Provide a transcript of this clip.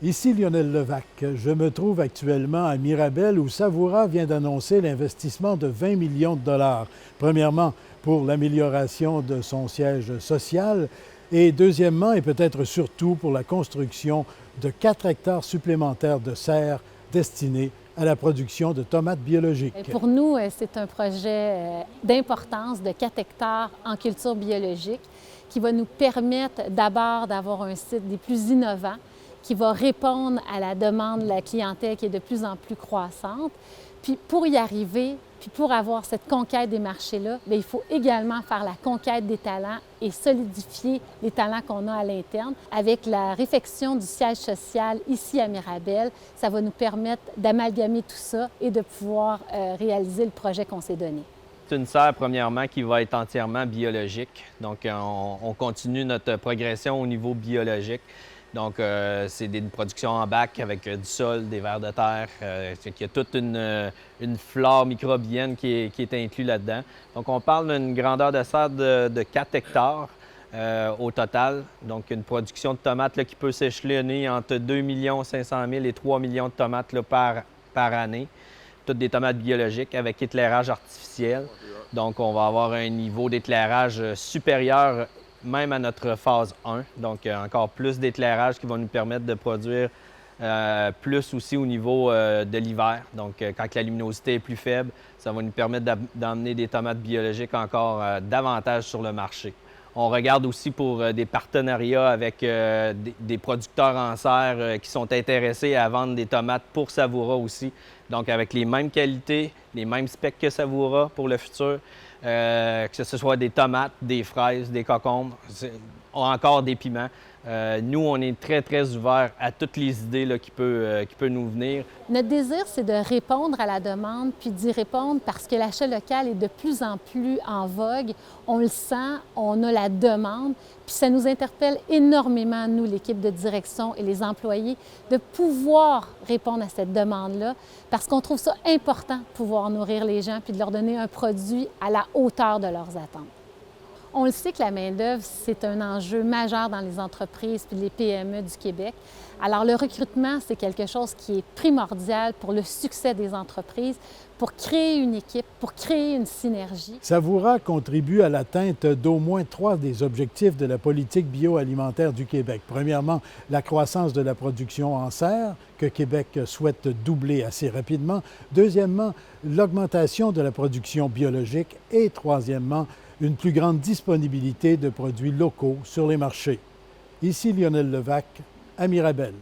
Ici Lionel Levac. Je me trouve actuellement à Mirabel où Savoura vient d'annoncer l'investissement de 20 millions de dollars. Premièrement, pour l'amélioration de son siège social et deuxièmement, et peut-être surtout, pour la construction de 4 hectares supplémentaires de serres destinées à la production de tomates biologiques. Pour nous, c'est un projet d'importance de 4 hectares en culture biologique qui va nous permettre d'abord d'avoir un site des plus innovants qui va répondre à la demande de la clientèle qui est de plus en plus croissante. Puis pour y arriver, puis pour avoir cette conquête des marchés-là, bien, il faut également faire la conquête des talents et solidifier les talents qu'on a à l'interne. Avec la réfection du siège social ici à Mirabel, ça va nous permettre d'amalgamer tout ça et de pouvoir réaliser le projet qu'on s'est donné. C'est une serre, premièrement, qui va être entièrement biologique. Donc, on continue notre progression au niveau biologique. Donc, c'est une production en bac avec du sol, des vers de terre. Il y a toute une flore microbienne qui est inclue là-dedans. Donc, on parle d'une grandeur de serre de 4 hectares au total. Donc, une production de tomates là, qui peut s'échelonner entre 2 500 000 et 3 millions de tomates là, par année. Toutes des tomates biologiques avec éclairage artificiel. Donc, on va avoir un niveau d'éclairage supérieur même à notre phase 1. Donc, encore plus d'éclairage qui va nous permettre de produire plus aussi au niveau de l'hiver. Donc, quand la luminosité est plus faible, ça va nous permettre d'emmener des tomates biologiques encore davantage sur le marché. On regarde aussi pour des partenariats avec des producteurs en serre qui sont intéressés à vendre des tomates pour Savoura aussi. Donc, avec les mêmes qualités, les mêmes specs que Savoura pour le futur, que ce soit des tomates, des fraises, des concombres, encore des piments. Nous, on est très, très ouverts à toutes les idées là, qui peuvent nous venir. Notre désir, c'est de répondre à la demande, puis d'y répondre parce que l'achat local est de plus en plus en vogue. On le sent, on a la demande, puis ça nous interpelle énormément, nous, l'équipe de direction et les employés, de pouvoir répondre à cette demande-là parce qu'on trouve ça important de pouvoir nourrir les gens puis de leur donner un produit à la hauteur de leurs attentes. On le sait que la main-d'œuvre, c'est un enjeu majeur dans les entreprises puis les PME du Québec. Alors, le recrutement, c'est quelque chose qui est primordial pour le succès des entreprises, pour créer une équipe, pour créer une synergie. Savoura contribue à l'atteinte d'au moins 3 des objectifs de la politique bioalimentaire du Québec. Premièrement, la croissance de la production en serre, que Québec souhaite doubler assez rapidement. Deuxièmement, l'augmentation de la production biologique. Et troisièmement, une plus grande disponibilité de produits locaux sur les marchés. Ici Lionel Levac, à Mirabel.